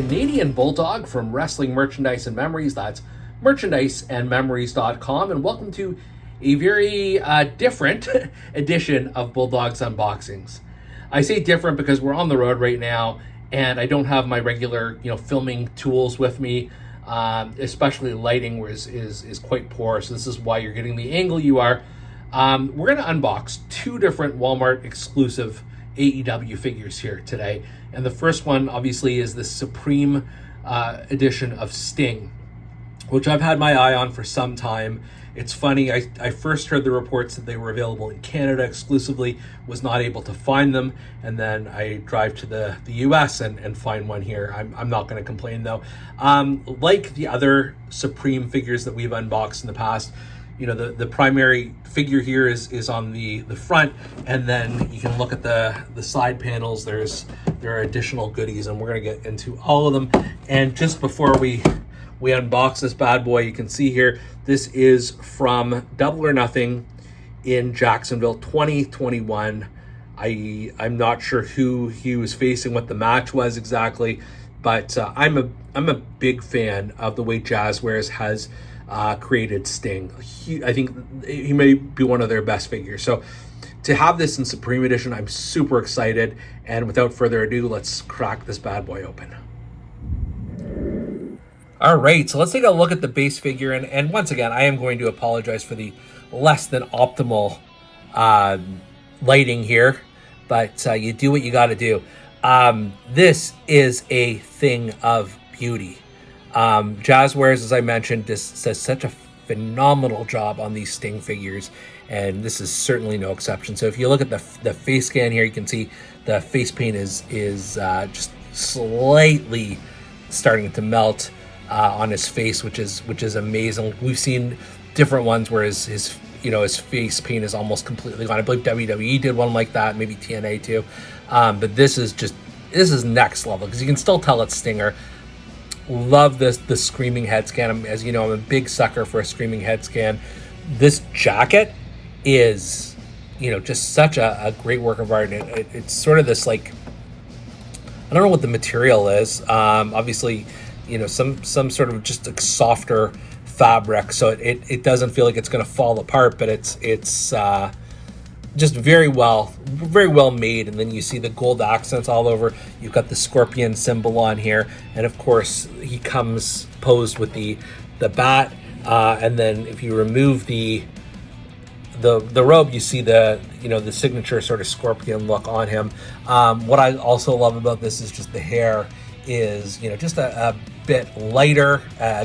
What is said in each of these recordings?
Canadian Bulldog from Wrestling Merchandise and Memories. That's merchandiseandmemories.com, and welcome to a very different edition of Bulldog's Unboxings. I say different because we're on the road right now, and I don't have my regular, filming tools with me. Especially lighting is quite poor, so this is why you're getting the angle you are. We're going to unbox two different Walmart exclusive AEW figures here today, and the first one obviously is the Supreme edition of Sting, which I've had my eye on for some time. It's funny, I first heard the reports that they were available in Canada exclusively, was not able to find them, and then I drive to the US and find one here. I'm not going to complain though. Like the other Supreme figures that we've unboxed in the past, the primary figure here is on the front, and then you can look at the side panels. There are additional goodies, and we're going to get into all of them. And just before we unbox this bad boy, you can see here, this is from Double or Nothing in Jacksonville 2021. I'm not sure who he was facing, what the match was exactly, but I'm a big fan of the way Jazzwares has created Sting. I think he may be one of their best figures. So to have this in Supreme Edition, I'm super excited. And without further ado, let's crack this bad boy open. All right, so let's take a look at the base figure. And once again, I am going to apologize for the less than optimal lighting here, but you do what you got to do. This is a thing of beauty. Jazzwares, as I mentioned, does such a phenomenal job on these Sting figures, and this is certainly no exception. So if you look at the face scan here, you can see the face paint is just slightly starting to melt on his face, which is amazing. We've seen different ones where his face paint is almost completely gone. I believe WWE did one like that, maybe TNA too. But this is next level because you can still tell it's Stinger. Love the screaming head scan. As you know, I'm a big sucker for a screaming head scan. This jacket is, just such a great work of art. It's sort of this, like, I don't know what the material is. Obviously, some sort of just a softer fabric, so it doesn't feel like it's going to fall apart, but it's just very well made. And then you see the gold accents all over. You've got the scorpion symbol on here, and of course he comes posed with the bat, and then if you remove the robe, you see the signature sort of scorpion look on him. What I also love about this is just the hair is just a bit lighter,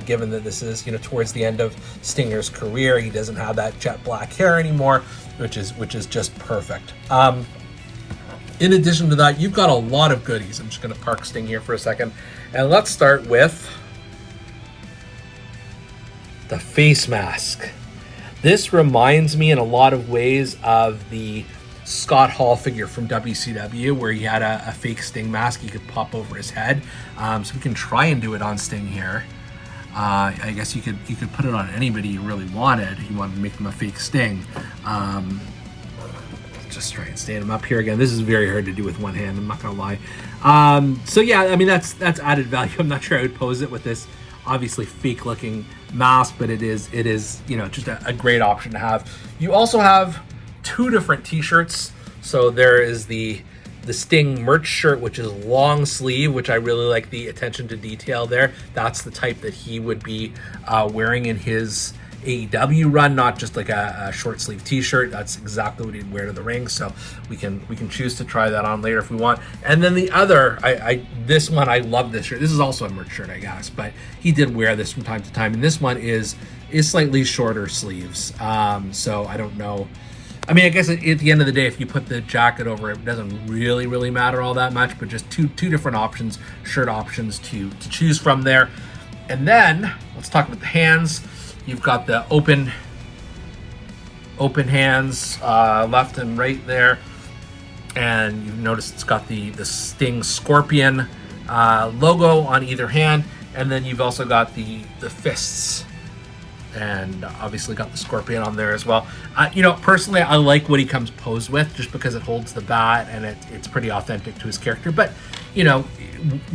given that this is towards the end of Stinger's career. He doesn't have that jet black hair anymore, which is just perfect. In addition to that, you've got a lot of goodies. I'm just going to park Sting here for a second, and let's start with the face mask. This reminds me in a lot of ways of the Scott Hall figure from WCW, where he had a fake Sting mask he could pop over his head. So we can try and do it on Sting here. I guess you could put it on anybody you really wanted. You wanted to make them a fake Sting. Just try and stand him up here again. This is very hard to do with one hand, I'm not gonna lie. So yeah, I mean that's added value. I'm not sure I would pose it with this obviously fake looking mask, but it is just a great option to have. You also have two different t-shirts. So there is the Sting merch shirt, which is long sleeve, which I really like the attention to detail there. That's the type that he would be wearing in his AEW run, not just like a short sleeve t-shirt. That's exactly what he'd wear to the ring. So we can choose to try that on later if we want. And then the other, this one, I love this shirt. This is also a merch shirt, I guess, but he did wear this from time to time. And this one is slightly shorter sleeves. So I don't know. I mean, I guess at the end of the day, if you put the jacket over it, doesn't really matter all that much, but just two different options, shirt options to choose from there. And then let's talk about the hands. You've got the open hands, left and right there. And you've noticed it's got the Sting Scorpion logo on either hand. And then you've also got the fists and obviously got the Scorpion on there as well. Personally, I like what he comes posed with, just because it holds the bat and it's pretty authentic to his character. But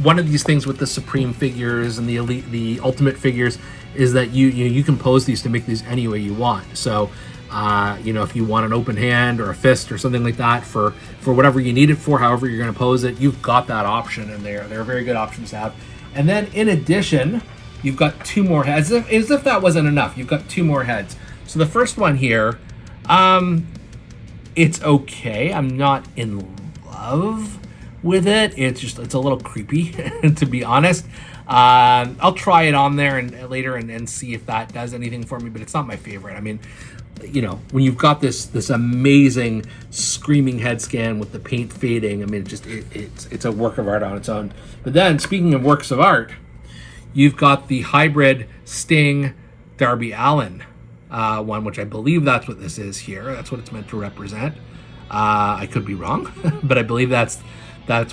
one of these things with the Supreme figures and the Elite, the Ultimate figures, is that you can pose these to make these any way you want. So if you want an open hand or a fist or something like that for whatever you need it for, however you're going to pose it, you've got that option in there. They're very good options to have. And then in addition, you've got two more heads. As if that wasn't enough, you've got two more heads. So the first one here, it's okay. I'm not in love with it. It's a little creepy, to be honest. I'll try it on there and later and see if that does anything for me, but it's not my favorite. I mean, when you've got this amazing screaming head scan with the paint fading, I mean, it's a work of art on its own. But then, speaking of works of art, you've got the hybrid Sting Darby Allin one, which I believe that's what this is here. That's what it's meant to represent. I could be wrong, but I believe that's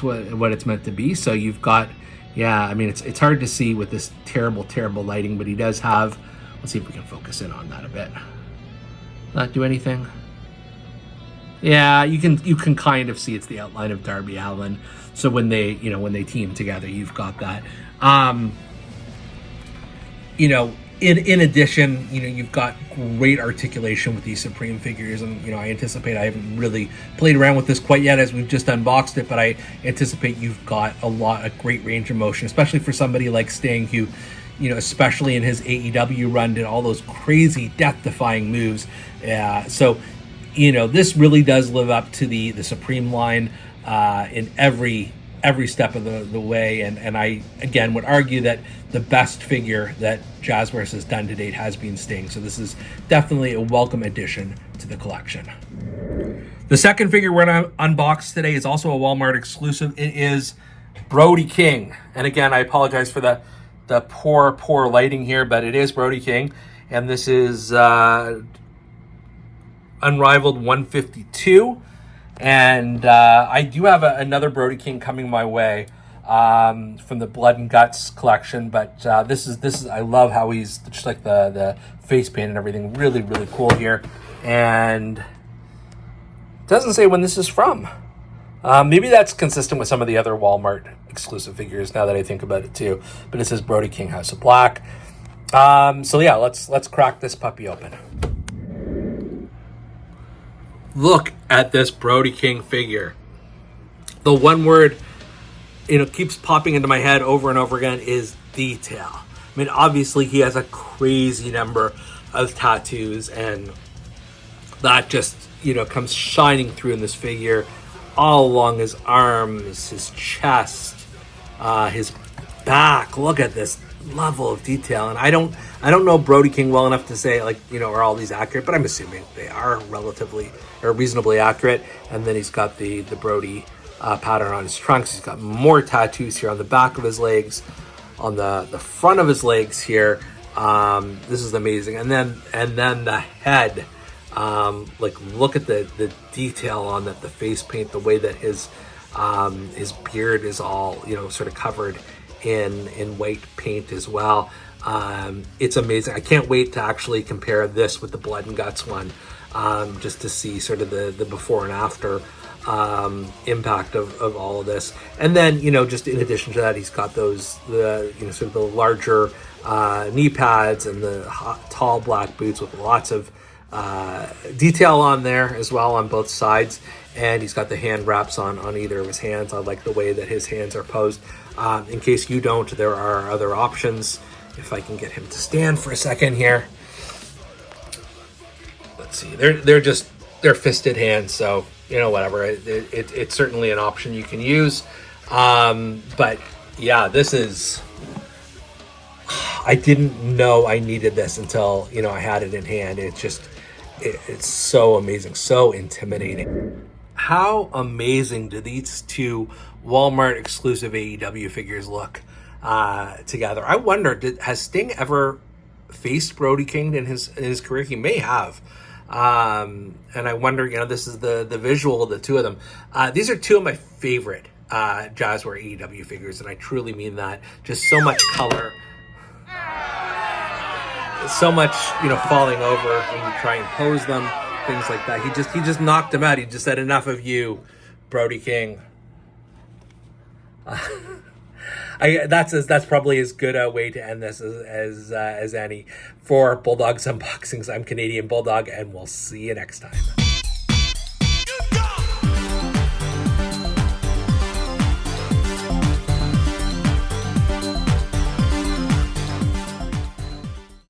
what it's meant to be. So you've got, I mean, it's hard to see with this terrible lighting, but he does have, let's see if we can focus in on that a bit. Not do anything. Yeah, you can kind of see it's the outline of Darby Allin. So when they team together, you've got that. In addition, you've got great articulation with these Supreme figures, and I anticipate, I haven't really played around with this quite yet as we've just unboxed it, but I anticipate you've got a great range of motion, especially for somebody like Sting, who, especially in his AEW run, did all those crazy death-defying moves. So this really does live up to the Supreme line in every step of the way, and I again would argue that the best figure that Jazzwares has done to date has been Sting. So this is definitely a welcome addition to the collection. The second figure we're going to unbox today is also a Walmart exclusive. It is Brody King, and again, I apologize for the poor lighting here, but it is Brody King, and this is Unrivaled 152. And I do have another Brody King coming my way from the Blood and Guts collection, but this is I love how he's just like the face paint and everything, really cool here, and it doesn't say when this is from. Maybe that's consistent with some of the other Walmart exclusive figures, now that I think about it too, but it says Brody King House of Black. So yeah, let's crack this puppy open. Look at this Brody King figure. The one word keeps popping into my head over and over again is detail. I mean, obviously he has a crazy number of tattoos, and that just comes shining through in this figure, all along his arms, his chest, his back. Look at this level of detail, and I don't know Brody King well enough to say are all these accurate, but I'm assuming they are relatively or reasonably accurate. And then he's got the Brody pattern on his trunks. He's got more tattoos here on the back of his legs, on the front of his legs here. This is amazing. And then the head, look at the detail on that, the face paint, the way that his beard is all sort of covered in white paint as well. It's amazing. I can't wait to actually compare this with the Blood and Guts one, just to see sort of the before and after impact of all of this. And then just in addition to that, he's got those sort of the larger knee pads and the tall black boots with lots of detail on there as well on both sides. And he's got the hand wraps on either of his hands. I like the way that his hands are posed. In case you don't, there are other options. If I can get him to stand for a second here. Let's see. They're fisted hands, so whatever. It's certainly an option you can use. But yeah, this is. I didn't know I needed this until I had it in hand. It's so amazing, so intimidating. How amazing do these two Walmart exclusive AEW figures look together? I wonder, has Sting ever faced Brody King in his career? He may have. And I wonder, this is the visual of the two of them. These are two of my favorite Jazzware AEW figures, and I truly mean that. Just so much color. so much, falling over when you try and pose them, things like that. He just knocked him out. He just said, enough of you, Brody King. That's probably as good a way to end this as any. For Bulldog's Unboxings, I'm Canadian Bulldog, and we'll see you next time.